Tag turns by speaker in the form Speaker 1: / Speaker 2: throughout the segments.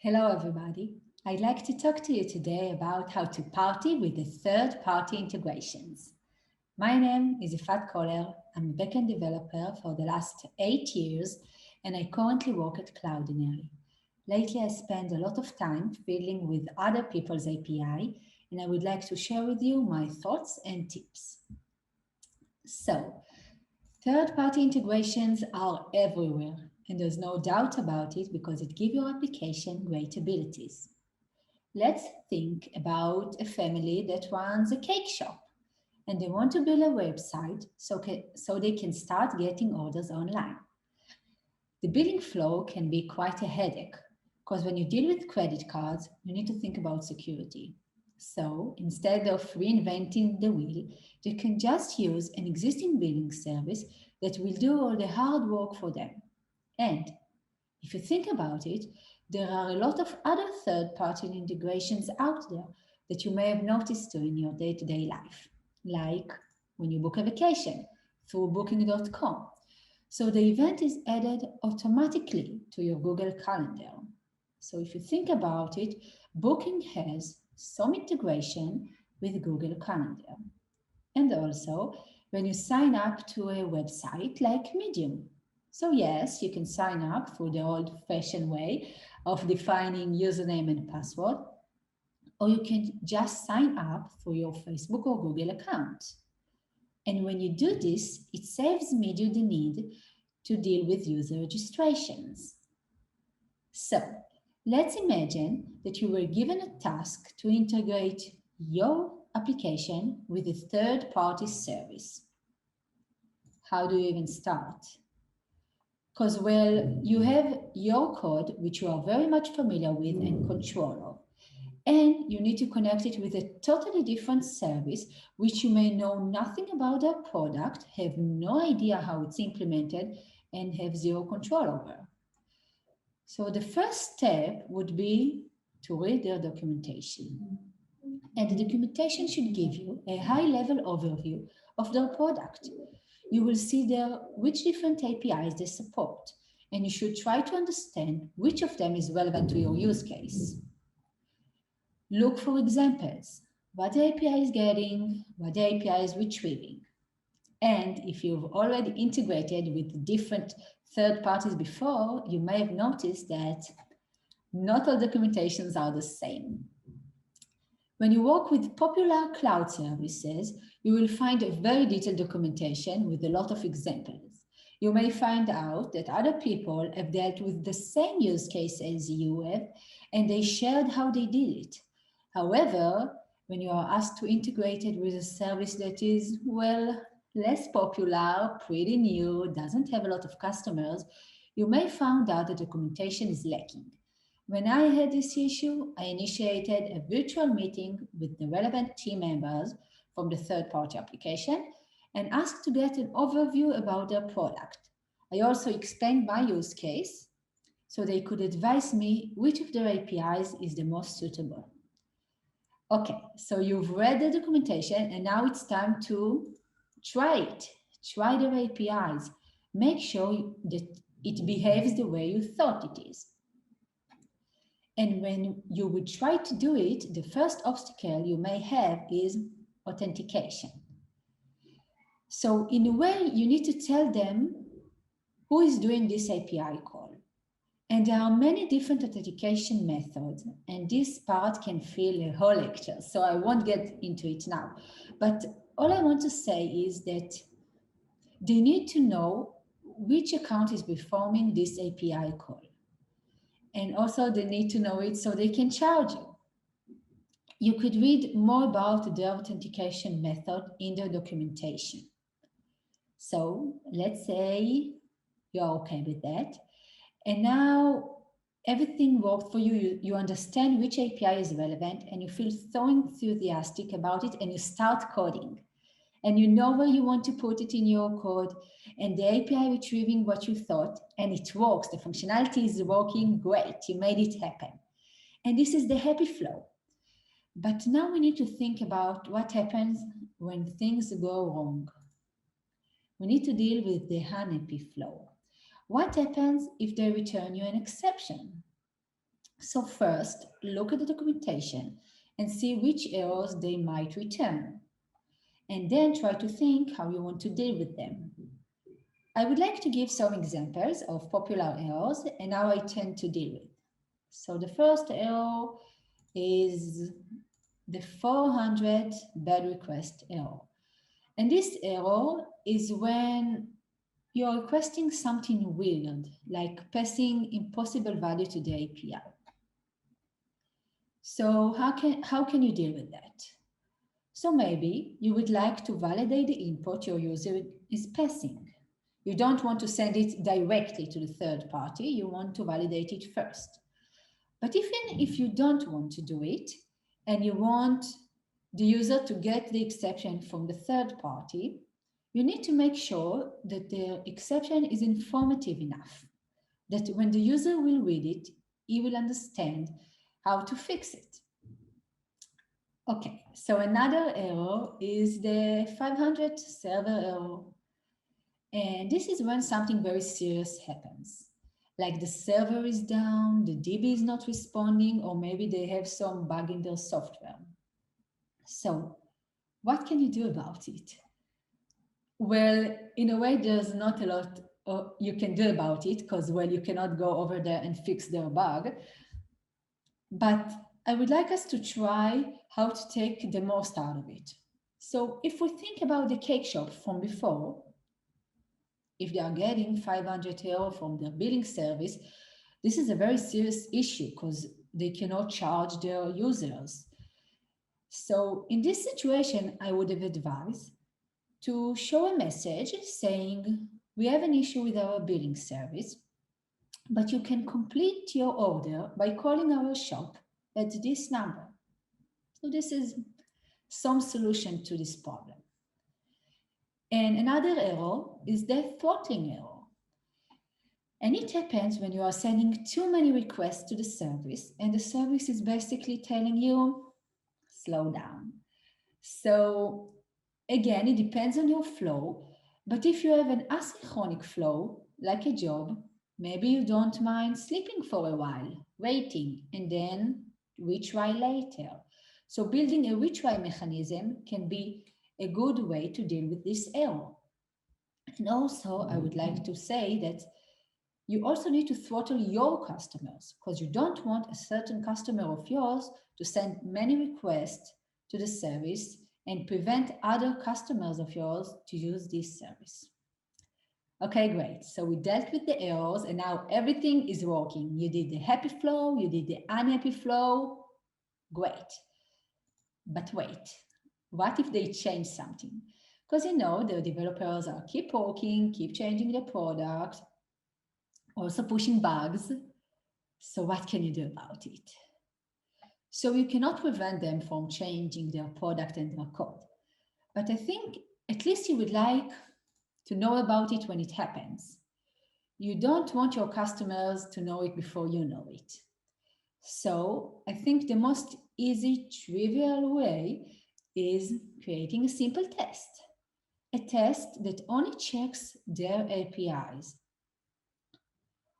Speaker 1: Hello, everybody. I'd like to talk to you today about how to party with the third-party integrations. My name is Ifat Koller. I'm a backend developer for the last 8 years, and I currently work at Cloudinary. Lately, I spend a lot of time fiddling with other people's API, and I would like to share with you my thoughts and tips. So, third-party integrations are everywhere, and there's no doubt about it because it gives your application great abilities. Let's think about a family that runs a cake shop and they want to build a website so they can start getting orders online. The billing flow can be quite a headache because when you deal with credit cards, you need to think about security. So instead of reinventing the wheel, they can just use an existing billing service that will do all the hard work for them. And if you think about it, there are a lot of other third-party integrations out there that you may have noticed too in your day-to-day life, like when you book a vacation through booking.com. So the event is added automatically to your Google Calendar. So if you think about it, Booking has some integration with Google Calendar. And also, when you sign up to a website like Medium. So yes, you can sign up through the old-fashioned way of defining username and password, or you can just sign up through your Facebook or Google account. And when you do this, it saves Medium the need to deal with user registrations. So let's imagine that you were given a task to integrate your application with a third-party service. How do you even start? Because, well, you have your code, which you are very much familiar with and control of, and you need to connect it with a totally different service, which you may know nothing about their product, have no idea how it's implemented, and have zero control over. So the first step would be to read their documentation. And the documentation should give you a high-level overview of their product. You will see there which different APIs they support, and you should try to understand which of them is relevant to your use case. Look for examples, what the API is getting, what the API is retrieving. And if you've already integrated with different third parties before, you may have noticed that not all documentations are the same. When you work with popular cloud services, you will find a very detailed documentation with a lot of examples. You may find out that other people have dealt with the same use case as you have, and they shared how they did it. However, when you are asked to integrate it with a service that is, well, less popular, pretty new, doesn't have a lot of customers, you may find out the documentation is lacking. When I had this issue, I initiated a virtual meeting with the relevant team members from the third-party application and asked to get an overview about their product. I also explained my use case so they could advise me which of their APIs is the most suitable. Okay, so you've read the documentation and now it's time to try it. Try their APIs. Make sure that it behaves the way you thought it is. And when you would try to do it, the first obstacle you may have is authentication. So in a way, you need to tell them who is doing this API call. And there are many different authentication methods, and this part can fill a whole lecture, so I won't get into it now. But all I want to say is that they need to know which account is performing this API call. And also they need to know it so they can charge you. You could read more about the authentication method in the documentation. So let's say you're okay with that. And now everything worked for you. You understand which API is relevant and you feel so enthusiastic about it and you start coding. And you know where you want to put it in your code and the API retrieving what you thought and it works. The functionality is working great. You made it happen. And this is the happy flow. But now we need to think about what happens when things go wrong. We need to deal with the unhappy flow. What happens if they return you an exception? So first, look at the documentation and see which errors they might return, and then try to think how you want to deal with them. I would like to give some examples of popular errors and how I tend to deal with. So the first error is the 400 bad request error. And this error is when you're requesting something weird, like passing impossible value to the API. So how can you deal with that? So maybe you would like to validate the input your user is passing. You don't want to send it directly to the third party, you want to validate it first. But even if you don't want to do it and you want the user to get the exception from the third party, you need to make sure that the exception is informative enough, that when the user will read it, he will understand how to fix it. Okay, so another error is the 500 server error. And this is when something very serious happens. Like the server is down, the DB is not responding, or maybe they have some bug in their software. So, what can you do about it? Well, in a way, there's not a lot you can do about it because, well, you cannot go over there and fix their bug. But I would like us to try how to take the most out of it. So, if we think about the cake shop from before, if they are getting 500 euro from their billing service, this is a very serious issue because they cannot charge their users. So in this situation, I would have advised to show a message saying, we have an issue with our billing service, but you can complete your order by calling our shop at this number. So this is some solution to this problem. And another error is the throttling error. And it happens when you are sending too many requests to the service and the service is basically telling you, slow down. So again, it depends on your flow, but if you have an asynchronic flow, like a job, maybe you don't mind sleeping for a while, waiting, and then retry later. So building a retry mechanism can be a good way to deal with this error. And also, I would like to say that you also need to throttle your customers because you don't want a certain customer of yours to send many requests to the service and prevent other customers of yours to use this service. Okay, great. So we dealt with the errors and now everything is working. You did the happy flow, you did the unhappy flow. Great. But wait, what if they change something? Because the developers are keep working, keep changing the product, also pushing bugs. So what can you do about it? So you cannot prevent them from changing their product and their code. But I think at least you would like to know about it when it happens. You don't want your customers to know it before you know it. So I think the most easy, trivial way is creating a simple test. A test that only checks their APIs,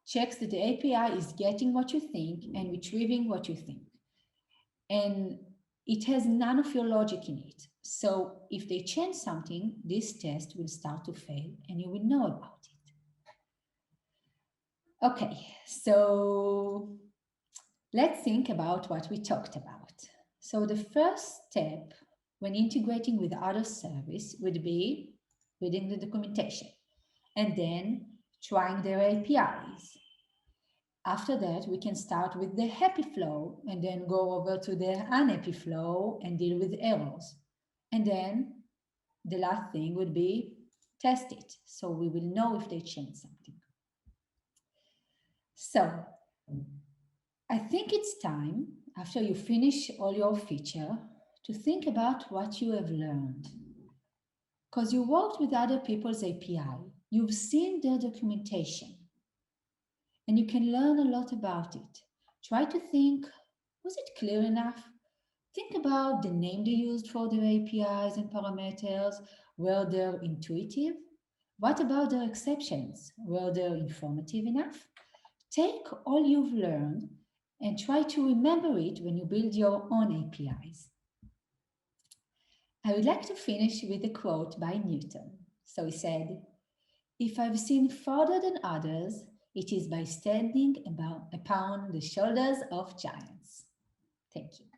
Speaker 1: checks that the API is getting what you think and retrieving what you think. And it has none of your logic in it. So if they change something, this test will start to fail and you will know about it. Okay, so let's think about what we talked about. So the first step when integrating with other service would be reading the documentation and then trying their APIs. After that, we can start with the happy flow and then go over to the unhappy flow and deal with errors. And then the last thing would be test it. So we will know if they change something. So I think it's time, after you finish all your feature, to think about what you have learned. Because you worked with other people's API, you've seen their documentation, and you can learn a lot about it. Try to think, was it clear enough? Think about the name they used for their APIs and parameters. Were they intuitive? What about their exceptions? Were they informative enough? Take all you've learned and try to remember it when you build your own APIs. I would like to finish with a quote by Newton. So he said, "If I've seen farther than others, it is by standing upon the shoulders of giants." Thank you.